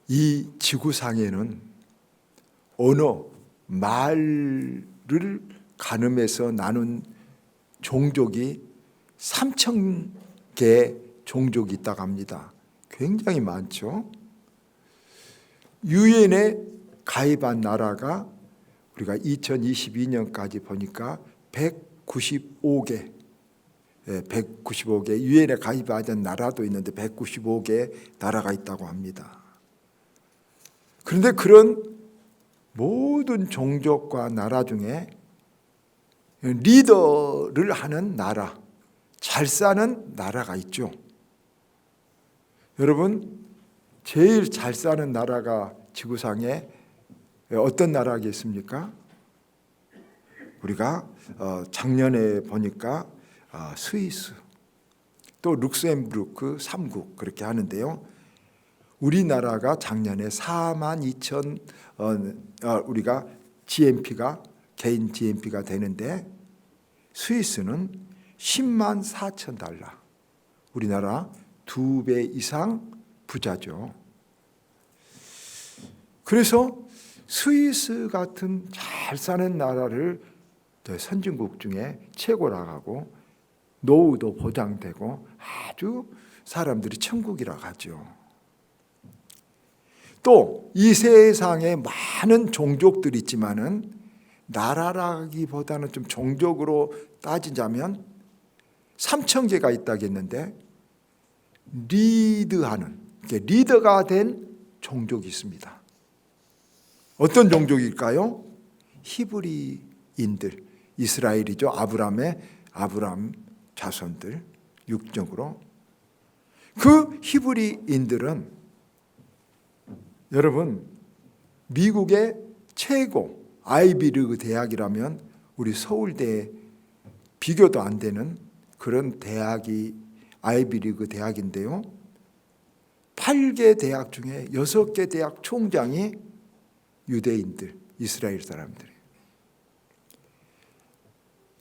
이 지구상에는 언어, 말을 가늠해서 나눈 종족이 3,000개 종족이 있다고 합니다. 굉장히 많죠. 유엔에 가입한 나라가 우리가 2022년까지 보니까 195개, 195개 유엔에 가입하던 나라도 있는데 195개 나라가 있다고 합니다. 그런데 그런 모든 종족과 나라 중에 리더를 하는 나라, 잘 사는 나라가 있죠. 여러분, 제일 잘 사는 나라가 지구상에 어떤 나라겠습니까? 우리가 작년에 보니까 스위스, 또 룩셈부르크 3국 그렇게 하는데요. 우리나라가 작년에 42,000 우리가 GNP가 개인 GNP가 되는데 스위스는 104,000달러. 우리나라 2배 이상 부자죠. 그래서 스위스 같은 잘 사는 나라를 선진국 중에 최고라고 하고 노후도 보장되고 아주 사람들이 천국이라고 하죠. 또 이 세상에 많은 종족들이 있지만은 나라라기보다는 좀 종족으로 따지자면 3,000개가 있다겠는데 리더가 된 종족이 있습니다. 어떤 종족일까요? 히브리인들, 이스라엘이죠. 아브람 자손들 육적으로. 그 히브리인들은 여러분 미국의 최고 아이비리그 대학이라면 우리 서울대 비교도 안 되는 그런 대학이 아이비리그 대학인데요. 8개 대학 중에 6개 대학 총장이 유대인들, 이스라엘 사람들이에요.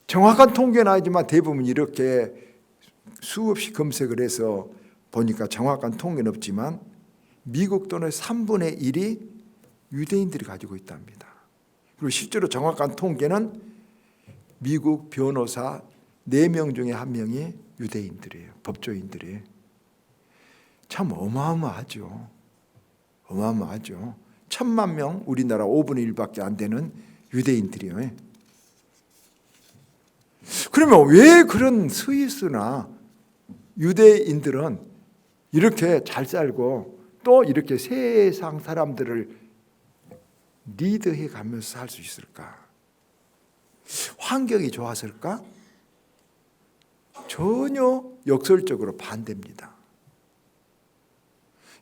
정확한 통계는 아니지만 대부분 이렇게 수없이 검색을 해서 보니까 정확한 통계는 없지만 미국 돈의 3분의 1이 유대인들이 가지고 있답니다. 그리고 실제로 정확한 통계는 미국 변호사 4명 중에 1명이 유대인들이에요. 법조인들이에요. 참 어마어마하죠. 어마어마하죠. 1,000만 명, 우리나라 5분의 1밖에 안 되는 유대인들이에요. 그러면 왜 그런 스위스나 유대인들은 이렇게 잘 살고 또 이렇게 세상 사람들을 리드해 가면서 살 수 있을까? 환경이 좋아서일까? 전혀 역설적으로 반대입니다.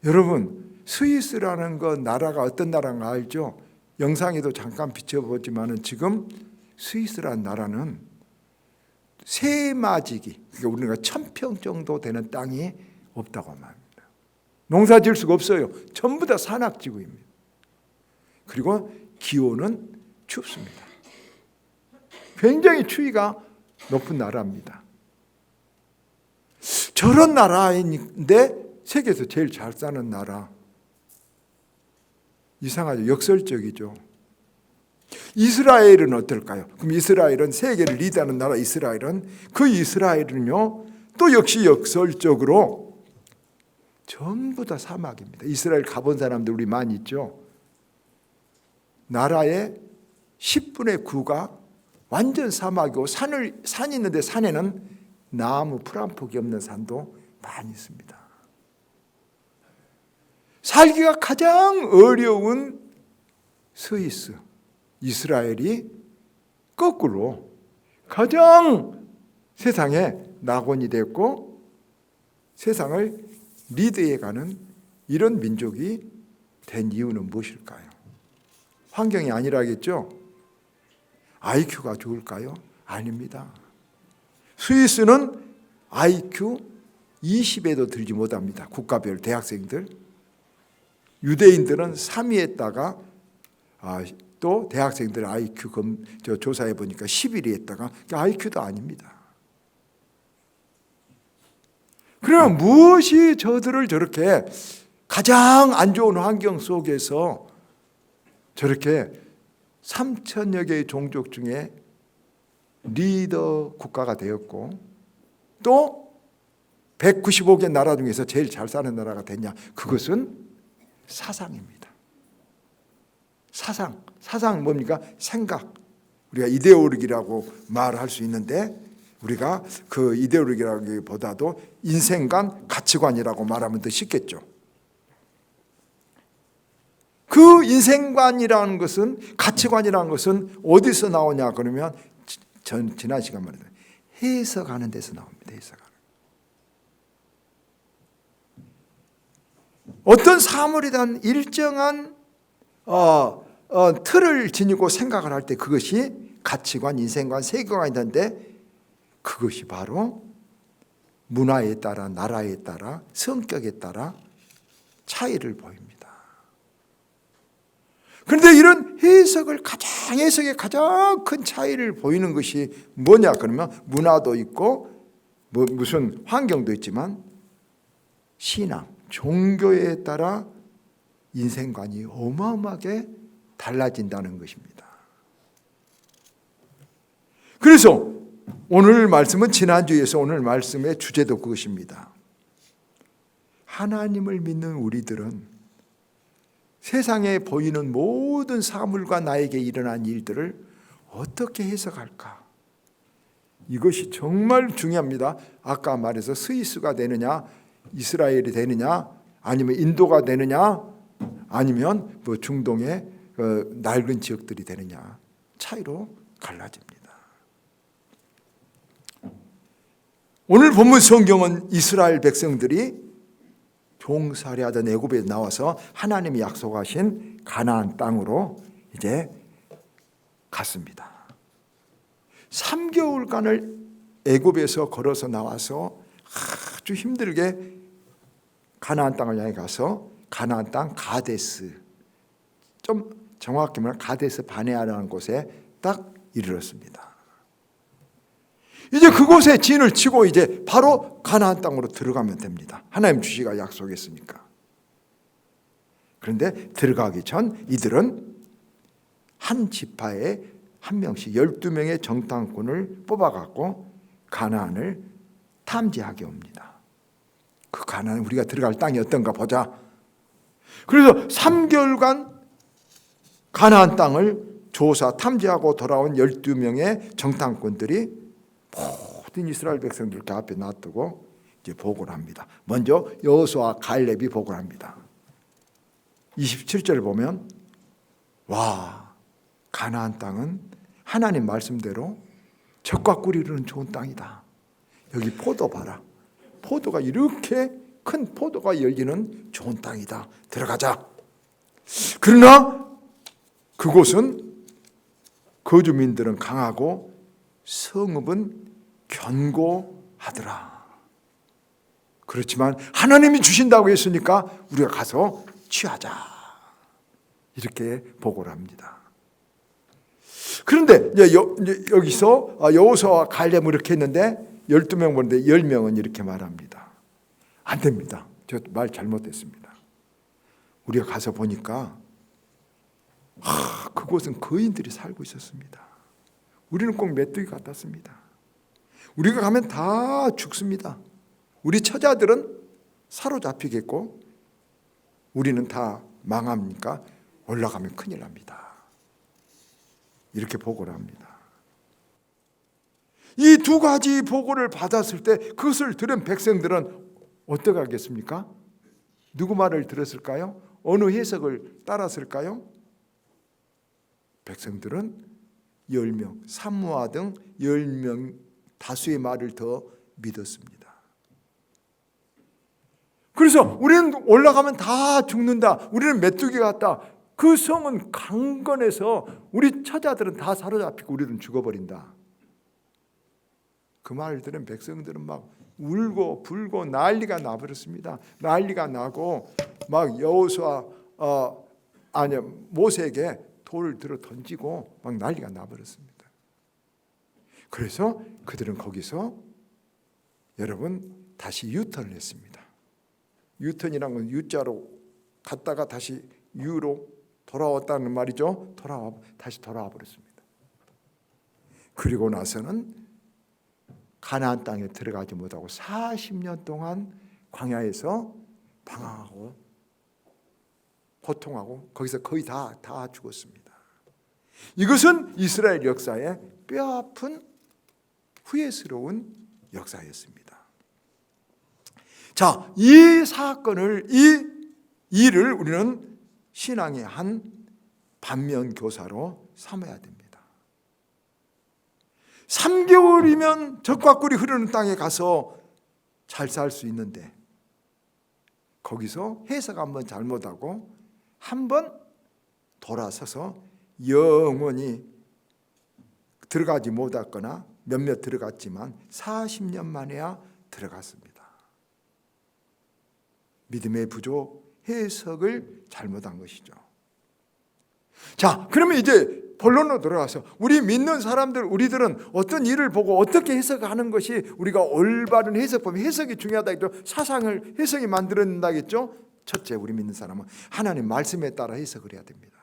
여러분, 스위스라는 건 나라가 어떤 나라인가 알죠? 영상에도 잠깐 비춰보지만은 지금 스위스라는 나라는 세마지기, 그러니까 우리가 1,000평 정도 되는 땅이 없다고 합니다. 농사 지을 수가 없어요. 전부 다 산악지구입니다. 그리고 기온은 춥습니다. 굉장히 추위가 높은 나라입니다. 저런 나라인데 세계에서 제일 잘 사는 나라. 이상하죠. 역설적이죠. 이스라엘은 어떨까요? 그럼 이스라엘은 세계를 리드하는 나라 이스라엘은 그 이스라엘은요 또 역시 역설적으로 전부 다 사막입니다. 이스라엘 가본 사람들 우리 많이 있죠. 나라의 10분의 9가 완전 사막이고 산이 있는데 산에는 나무 풀 한 폭이 없는 산도 많이 있습니다. 살기가 가장 어려운 스위스, 이스라엘이 거꾸로 가장 세상에 낙원이 됐고 세상을 리드해가는 이런 민족이 된 이유는 무엇일까요? 환경이 아니라겠죠? IQ가 좋을까요? 아닙니다. 스위스는 IQ 20에도 들지 못합니다. 국가별 대학생들. 유대인들은 3위에다가 또 대학생들 IQ 조사해 보니까 11위에다가 IQ도 아닙니다. 그러면 무엇이 저들을 저렇게 가장 안 좋은 환경 속에서 저렇게 3천여 개의 종족 중에 리더 국가가 되었고 또 195개 나라 중에서 제일 잘 사는 나라가 됐냐? 그것은 사상입니다. 사상 뭡니까? 생각. 우리가 이데올로기라고 말할 수 있는데 우리가 그 이데올로기라기보다도 인생관, 가치관이라고 말하면 더 쉽겠죠. 그 인생관이라는 것은, 가치관이라는 것은 어디서 나오냐 그러면 전 지난 시간 말했던 해석하는 데서 나옵니다. 해석하는. 어떤 사물이든 일정한 틀을 지니고 생각을 할 때 그것이 가치관, 인생관, 세계관이 되는데 그것이 바로 문화에 따라, 나라에 따라, 성격에 따라 차이를 보입니다. 그런데 이런 해석의 가장 큰 차이를 보이는 것이 뭐냐 그러면 문화도 있고 무슨 환경도 있지만 신앙, 종교에 따라 인생관이 어마어마하게 달라진다는 것입니다. 그래서 오늘 말씀은 지난주에서 오늘 말씀의 주제도 그것입니다. 하나님을 믿는 우리들은 세상에 보이는 모든 사물과 나에게 일어난 일들을 어떻게 해석할까? 이것이 정말 중요합니다. 아까 말해서 스위스가 되느냐, 이스라엘이 되느냐, 아니면 인도가 되느냐, 아니면 뭐 중동의 낡은 지역들이 되느냐 차이로 갈라집니다. 오늘 본문 성경은 이스라엘 백성들이 종살이하던 애굽에 나와서 하나님이 약속하신 가나안 땅으로 이제 갔습니다. 3개월간을 애굽에서 걸어서 나와서 아주 힘들게 가나안 땅을 향해 가서 가나안 땅 가데스, 좀 정확히 말하면 가데스 바네아라는 곳에 딱 이르렀습니다. 이제 그곳에 진을 치고 이제 바로 가나안 땅으로 들어가면 됩니다. 하나님 주시가 약속했으니까. 그런데 들어가기 전 이들은 한 지파에 한 명씩 12명의 정탐꾼을 뽑아갖고 가나안을 탐지하게 옵니다. 그 가나안 우리가 들어갈 땅이 어떤가 보자. 그래서 3개월간 가나안 땅을 조사 탐지하고 돌아온 12명의 정탐꾼들이 모든 이스라엘 백성들 그 앞에 놔두고 이제 보고를 합니다. 먼저 여호수아와 갈렙이 보고를 합니다. 27절을 보면 와, 가나안 땅은 하나님 말씀대로 젖과 꿀이 흐르는 좋은 땅이다. 여기 포도 봐라. 포도가 이렇게 큰 포도가 열리는 좋은 땅이다. 들어가자. 그러나 그곳은 거주민들은 강하고 성읍은 견고하더라. 그렇지만 하나님이 주신다고 했으니까 우리가 가서 취하자. 이렇게 보고를 합니다. 그런데 여기서 여호수아와 갈렙은 이렇게 했는데 12명 보는데 10명은 이렇게 말합니다. 안 됩니다. 저 말 잘못했습니다. 우리가 가서 보니까 그곳은 거인들이 살고 있었습니다. 우리는 꼭 메뚜기 같았습니다. 우리가 가면 다 죽습니다. 우리 처자들은 사로잡히겠고 우리는 다 망합니까? 올라가면 큰일 납니다. 이렇게 보고를 합니다. 이 두 가지 보고를 받았을 때 그것을 들은 백성들은 어떻게 하겠습니까? 누구 말을 들었을까요? 어느 해석을 따랐을까요? 백성들은 10명, 삼무아 등 10명 다수의 말을 더 믿었습니다. 그래서 우리는 올라가면 다 죽는다. 우리는 메뚜기 같다. 그 성은 강건해서 우리 처자들은 다 사로잡히고 우리는 죽어버린다. 그 말을 들은 백성들은 막 울고 불고 난리가 나버렸습니다. 난리가 나고 막 여호수아 모세에게 돌을 들어 던지고 막 난리가 나버렸습니다. 그래서 그들은 거기서 여러분 다시 유턴을 했습니다. 유턴이란 건 U자로 갔다가 다시 유로 돌아왔다는 말이죠. 다시 돌아와 버렸습니다. 그리고 나서는 가나안 땅에 들어가지 못하고 40년 동안 광야에서 방황하고 고통하고 거기서 거의 다 죽었습니다. 이것은 이스라엘 역사의 뼈아픈 후회스러운 역사였습니다. 자, 이 사건을, 이 일을 우리는 신앙의 한 반면교사로 삼아야 됩니다. 3개월이면 젖과 꿀이 흐르는 땅에 가서 잘 살 수 있는데 거기서 해석 한번 잘못하고 한번 돌아서서 영원히 들어가지 못했거나 몇몇 들어갔지만 40년 만에야 들어갔습니다. 믿음의 부족, 해석을 잘못한 것이죠. 자, 그러면 이제 본론으로 돌아가서 우리 믿는 사람들, 우리들은 어떤 일을 보고 어떻게 해석하는 것이 우리가 올바른 해석법, 해석이 중요하다 했죠. 사상을 해석이 만들어낸다겠죠. 첫째, 우리 믿는 사람은 하나님 말씀에 따라 해석을 해야 됩니다.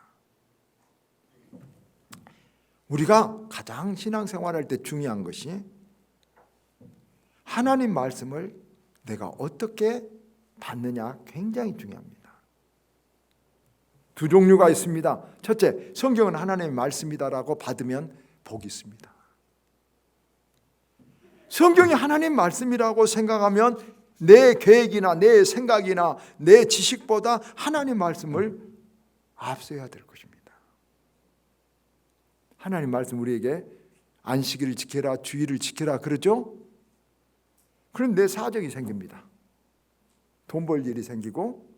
우리가 가장 신앙생활할 때 중요한 것이 하나님 말씀을 내가 어떻게 받느냐 굉장히 중요합니다. 두 종류가 있습니다. 첫째, 성경은 하나님의 말씀이다라고 받으면 복이 있습니다. 성경이 하나님 말씀이라고 생각하면 내 계획이나 내 생각이나 내 지식보다 하나님 말씀을 앞서야 될 것입니다. 하나님 말씀 우리에게 안식일을 지켜라, 주일을 지켜라 그러죠? 그럼 내 사정이 생깁니다. 돈 벌 일이 생기고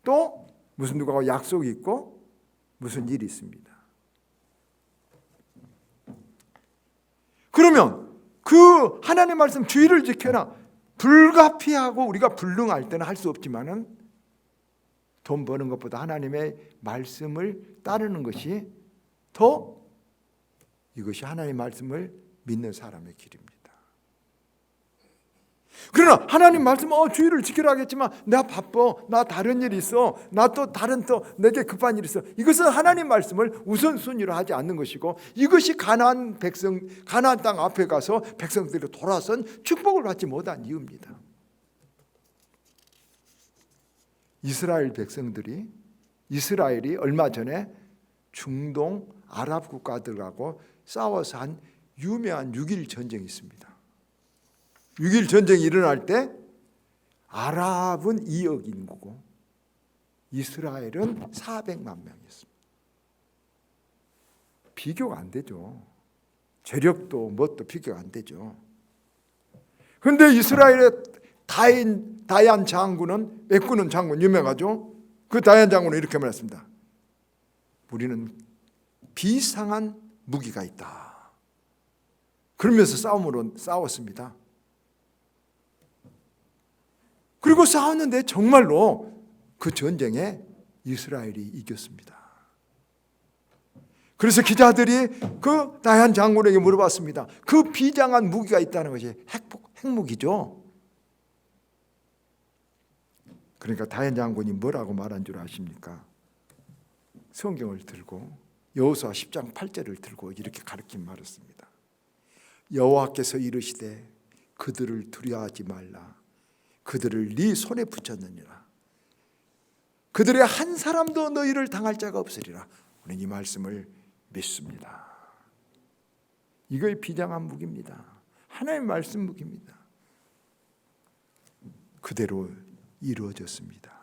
또 무슨 누구하고 약속이 있고 무슨 일이 있습니다. 그러면 그 하나님 말씀 주의를 지켜라 불가피하고 우리가 불능할 때는 할 수 없지만은 돈 버는 것보다 하나님의 말씀을 따르는 것이 더 이것이 하나님의 말씀을 믿는 사람의 길입니다. 그러나 하나님 말씀 주의를 지키라 하겠지만 나 바빠, 나 다른 일이 있어, 나 또 다른 내게 급한 일이 있어. 이것은 하나님 말씀을 우선순위로 하지 않는 것이고 이것이 가나안 땅 앞에 가서 백성들이 돌아선 축복을 받지 못한 이유입니다. 이스라엘이 얼마 전에 중동 아랍 국가들하고 싸워서 한 유명한 6.1 전쟁이 있습니다. 6.1 전쟁이 일어날 때 아랍은 2억 인구고 이스라엘은 400만 명이었습니다. 비교가 안 되죠. 재력도 뭣도 비교가 안 되죠. 그런데 이스라엘의 다얀 장군은, 애꾸는 장군 유명하죠. 그 다얀 장군은 이렇게 말했습니다. 우리는 비상한 무기가 있다. 그러면서 싸웠습니다. 그리고 싸웠는데 정말로 그 전쟁에 이스라엘이 이겼습니다. 그래서 기자들이 그 다얀 장군에게 물어봤습니다. 그 비장한 무기가 있다는 것이 핵무기죠. 그러니까 다얀 장군이 뭐라고 말한 줄 아십니까? 성경을 들고 여호수아 10장 8절을 들고 이렇게 가르친 말했습니다. 여호와께서 이르시되 그들을 두려워하지 말라. 그들을 네 손에 붙였느니라. 그들의 한 사람도 너희를 당할 자가 없으리라. 우리는 이 말씀을 믿습니다. 이거의 비장한 무기입니다. 하나님의 말씀 무기입니다. 그대로 이루어졌습니다.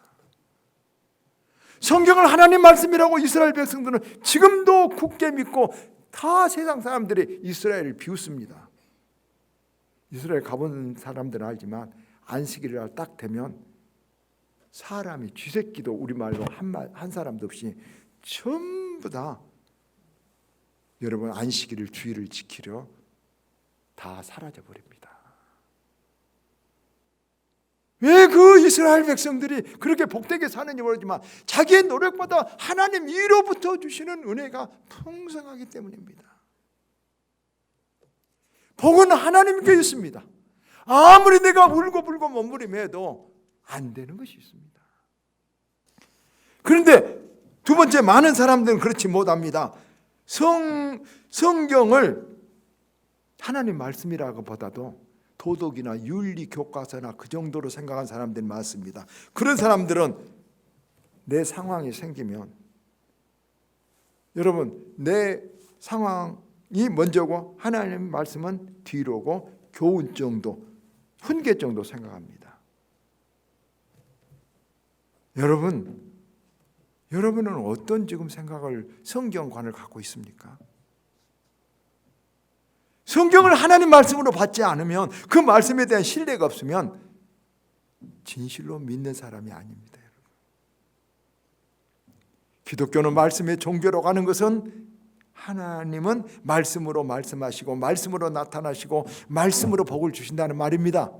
성경을 하나님 말씀이라고 이스라엘 백성들은 지금도 굳게 믿고 다 세상 사람들이 이스라엘을 비웃습니다. 이스라엘 가본 사람들은 알지만 안식일날 딱 되면 사람이 쥐새끼도 우리말로 한 사람도 없이 전부 다 여러분 안식일을 주일을 지키려 다 사라져 버립니다. 왜 그 이스라엘 백성들이 그렇게 복되게 사는지 모르지만 자기의 노력보다 하나님 위로부터 주시는 은혜가 풍성하기 때문입니다. 복은 하나님께 있습니다. 아무리 내가 울고 불고 몸부림해도 안 되는 것이 있습니다. 그런데 두 번째, 많은 사람들은 그렇지 못합니다. 성경을 하나님 말씀이라고 보다도 도덕이나 윤리 교과서나 그 정도로 생각한 사람들이 많습니다. 그런 사람들은 내 상황이 생기면, 여러분, 내 상황이 먼저고 하나님 말씀은 뒤로고 교훈 정도, 훈계 정도 생각합니다. 여러분은 어떤 지금 생각을, 성경관을 갖고 있습니까? 성경을 하나님 말씀으로 받지 않으면, 그 말씀에 대한 신뢰가 없으면 진실로 믿는 사람이 아닙니다. 여러분. 기독교는 말씀의 종교로 가는 것은, 하나님은 말씀으로 말씀하시고 말씀으로 나타나시고 말씀으로 복을 주신다는 말입니다.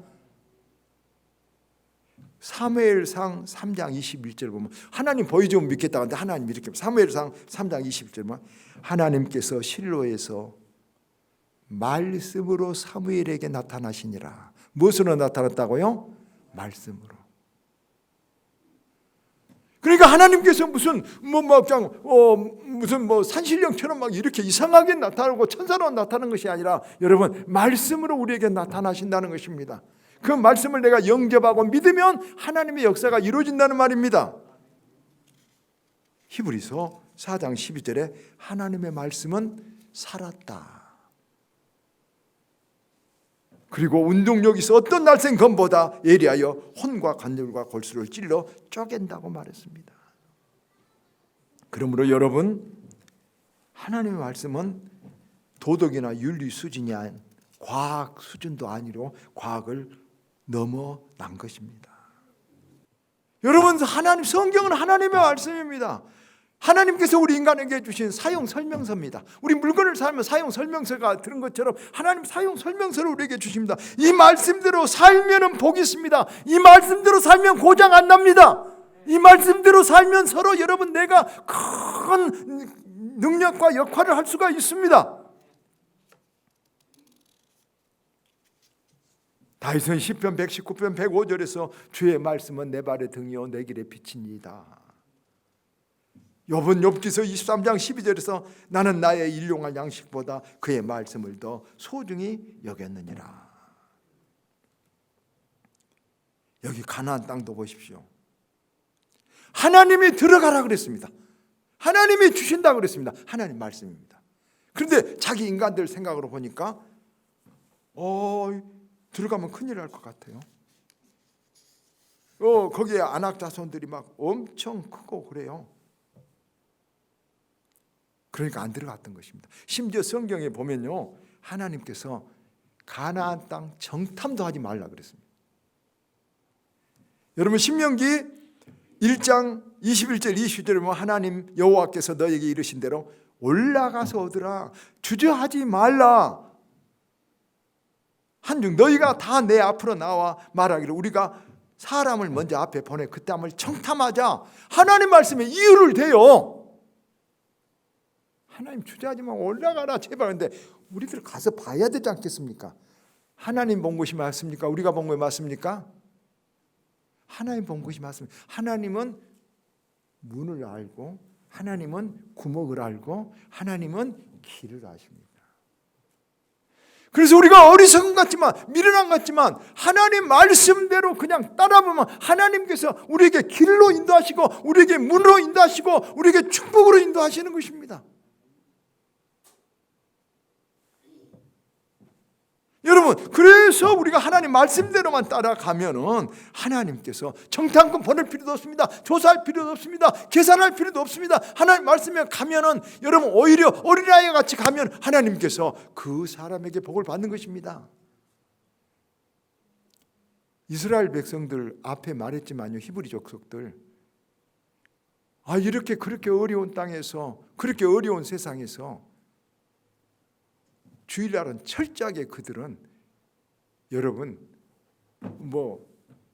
사무엘상 3장 21절 보면, 하나님 보여주면 믿겠다 하는데 하나님 이렇게, 사무엘상 3장 21절 보면 하나님께서 실로에서 말씀으로 사무엘에게 나타나시니라. 무엇으로 나타났다고요? 말씀으로. 그러니까 하나님께서 무슨 무슨 산신령처럼 막 이렇게 이상하게 나타나고 천사로 나타나는 것이 아니라, 여러분, 말씀으로 우리에게 나타나신다는 것입니다. 그 말씀을 내가 영접하고 믿으면 하나님의 역사가 이루어진다는 말입니다. 히브리서 4장 12절에 하나님의 말씀은 살았다. 그리고 운동력이 있어 어떤 날쌘 검보다 예리하여 혼과 관절과 골수를 찔러 쪼갠다고 말했습니다. 그러므로 여러분, 하나님의 말씀은 도덕이나 윤리 수준이 아닌 과학 수준도 아니로 과학을 넘어난 것입니다. 여러분, 성경은 하나님의 말씀입니다. 하나님께서 우리 인간에게 주신 사용 설명서입니다. 우리 물건을 사면 사용 설명서가 들은 것처럼 하나님 사용 설명서를 우리에게 주십니다. 이 말씀대로 살면은 복이 있습니다. 이 말씀대로 살면 고장 안 납니다. 이 말씀대로 살면 서로, 여러분, 내가 큰 능력과 역할을 할 수가 있습니다. 다윗은 시편 119편 105절에서 주의 말씀은 내 발의 등이요 내 길의 빛이니이다. 욥은 욥기서 23장 12절에서 나는 나의 일용할 양식보다 그의 말씀을 더 소중히 여겼느니라. 여기 가나안 땅도 보십시오. 하나님이 들어가라 그랬습니다. 하나님이 주신다 그랬습니다. 하나님 말씀입니다. 그런데 자기 인간들 생각으로 보니까 들어가면 큰일 날 것 같아요. 거기에 안악 자손들이 막 엄청 크고 그래요. 그러니까 안 들어갔던 것입니다. 심지어 성경에 보면요, 하나님께서 가나안 땅 정탐도 하지 말라 그랬습니다. 여러분, 신명기 1장 21절 22절에 보면 하나님 여호와께서 너에게 이르신 대로 올라가서 얻으라, 주저하지 말라. 한중 너희가 다 내 앞으로 나와 말하기를 우리가 사람을 먼저 앞에 보내 그 땅을 청탐하자. 하나님 말씀에 이유를 대요. 하나님 주저하지 말고 올라가라 제발. 근데 우리들 가서 봐야 되지 않겠습니까? 하나님 본 것이 맞습니까? 우리가 본 것이 맞습니까? 하나님 본 것이 맞습니다. 하나님은 문을 알고, 하나님은 구멍을 알고, 하나님은 길을 아십니다. 그래서 우리가 어리석은 같지만, 미련한 같지만 하나님 말씀대로 그냥 따라보면 하나님께서 우리에게 길로 인도하시고, 우리에게 문으로 인도하시고, 우리에게 축복으로 인도하시는 것입니다. 여러분, 그래서 우리가 하나님 말씀대로만 따라가면은 하나님께서 정탐꾼 보낼 필요도 없습니다. 조사할 필요도 없습니다. 계산할 필요도 없습니다. 하나님 말씀에 가면은, 여러분, 오히려 어린아이와 같이 가면 하나님께서 그 사람에게 복을 받는 것입니다. 이스라엘 백성들 앞에 말했지만요, 히브리 족속들, 이렇게 그렇게 어려운 땅에서, 그렇게 어려운 세상에서 주일날은 철저하게 그들은, 여러분,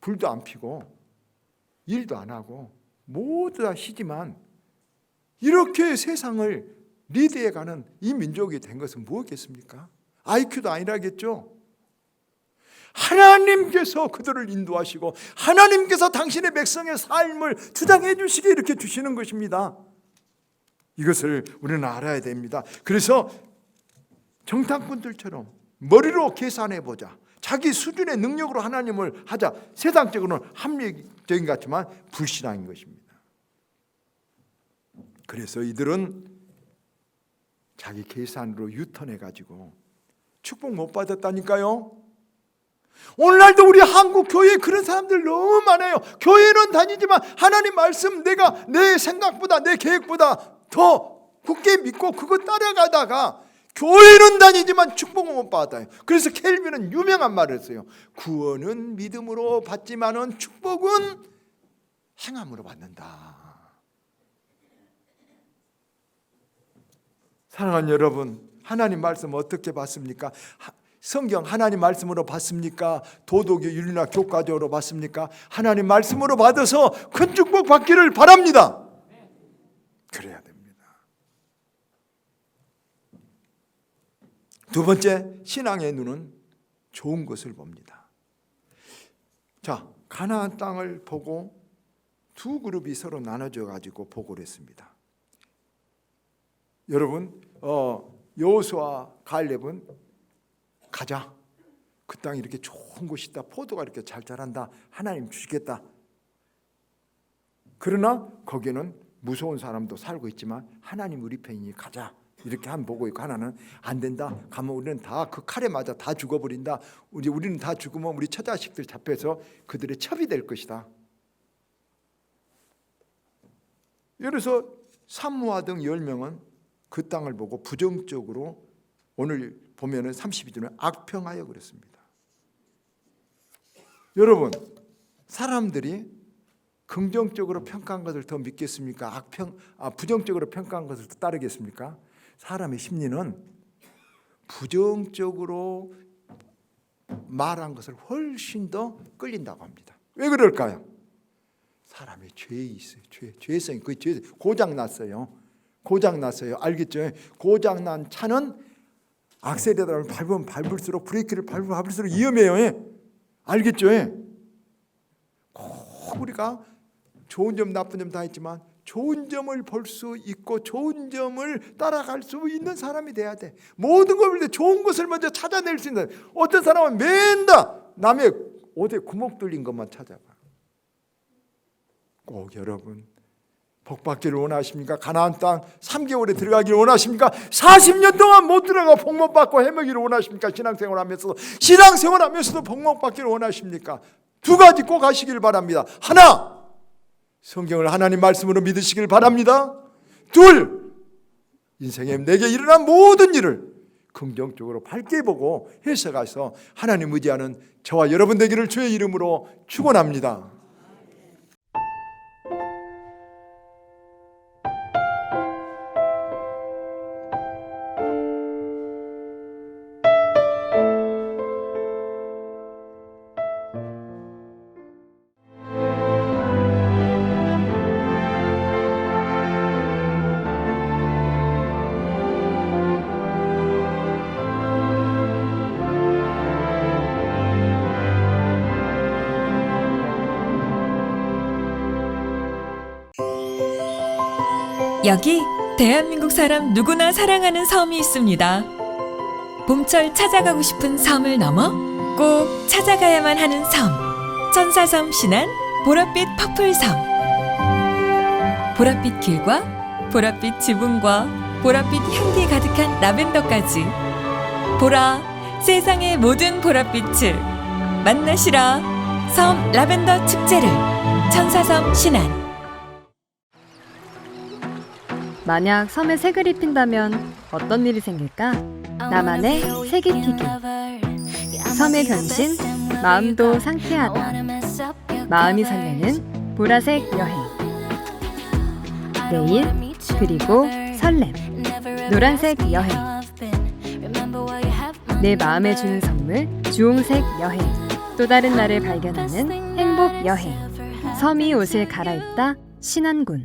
불도 안 피고 일도 안 하고 모두 다 쉬지만 이렇게 세상을 리드해가는 이 민족이 된 것은 무엇겠습니까? IQ도 아니라겠죠. 하나님께서 그들을 인도하시고 하나님께서 당신의 백성의 삶을 주장해 주시게 이렇게 주시는 것입니다. 이것을 우리는 알아야 됩니다. 그래서 정탐꾼들처럼 머리로 계산해 보자, 자기 수준의 능력으로 하나님을 하자, 세상적으로는 합리적인 것 같지만 불신앙인 것입니다. 그래서 이들은 자기 계산으로 유턴해 가지고 축복 못 받았다니까요. 오늘날도 우리 한국 교회에 그런 사람들 너무 많아요. 교회는 다니지만 하나님 말씀 내가 내 생각보다 내 계획보다 더 굳게 믿고 그거 따라가다가 교회는 다니지만 축복은 못 받아요. 그래서 켈빈은 유명한 말을 했어요. 구원은 믿음으로 받지만은 축복은 행함으로 받는다. 사랑하는 여러분, 하나님 말씀 어떻게 받습니까? 성경 하나님 말씀으로 받습니까? 도덕의 윤리나 교과적으로 받습니까? 하나님 말씀으로 받아서 큰 축복 받기를 바랍니다. 그래야 됩니다. 두 번째, 신앙의 눈은 좋은 것을 봅니다. 자, 가나안 땅을 보고 두 그룹이 서로 나눠져 가지고 보고를 했습니다. 여러분, 여호수아와 갈렙은 가자, 그 땅이 이렇게 좋은 곳이다, 포도가 이렇게 잘 자란다, 하나님 주시겠다. 그러나 거기는 무서운 사람도 살고 있지만 하나님 우리 편이니 가자, 이렇게 한 보고 있고, 하나는 안 된다, 가면 우리는 다 그 칼에 맞아 다 죽어버린다, 우리는 다 죽으면 우리 처자식들 잡혀서 그들의 첩이 될 것이다. 그래서 산모아 등 10명은 그 땅을 보고 부정적으로, 오늘 보면은 32절에 악평하여 그랬습니다. 여러분, 사람들이 긍정적으로 평가한 것을 더 믿겠습니까? 부정적으로 평가한 것을 더 따르겠습니까? 사람의 심리는 부정적으로 말한 것을 훨씬 더 끌린다고 합니다. 왜 그럴까요? 사람의 죄에 있어요. 죄성이, 그 죄 고장났어요. 고장났어요. 알겠죠? 고장난 차는 악셀에다가 밟으면 밟을수록, 브레이크를 밟으면 밟을수록 위험해요. 알겠죠? 꼭 우리가 좋은 점 나쁜 점 다 있지만 좋은 점을 볼 수 있고 좋은 점을 따라갈 수 있는 사람이 돼야 돼. 모든 걸 볼 때 좋은 것을 먼저 찾아낼 수 있는. 어떤 사람은 맨날 남의 옷에 구멍 뚫린 것만 찾아봐. 꼭 여러분 복 받기를 원하십니까? 가나안 땅 3개월에 들어가기를 원하십니까? 40년 동안 못 들어가 복 못 받고 헤매기를 원하십니까? 신앙생활하면서도 복 못 받기를 원하십니까? 두 가지 꼭 하시길 바랍니다. 하나, 성경을 하나님 말씀으로 믿으시길 바랍니다. 둘, 인생에 내게 일어난 모든 일을 긍정적으로 밝게 보고 해석해서 하나님 의지하는 저와 여러분 되기를 주의 이름으로 축원합니다. 여기 대한민국 사람 누구나 사랑하는 섬이 있습니다. 봄철 찾아가고 싶은 섬을 넘어 꼭 찾아가야만 하는 섬, 천사섬 신안 보랏빛 퍼플섬. 보랏빛 길과 보랏빛 지붕과 보랏빛 향기 가득한 라벤더까지, 보라 세상의 모든 보랏빛을 만나시라. 섬 라벤더 축제를 천사섬 신안. 만약 섬에 색을 입힌다면 어떤 일이 생길까? 나만의 색입히기. 섬의 변신, 마음도 상쾌하다. 마음이 설레는 보라색 여행. 내일, 그리고 설렘. 노란색 여행. 내 마음에 주는 선물, 주홍색 여행. 또 다른 나를 발견하는 행복 여행. 섬이 옷을 갈아입다 신안군.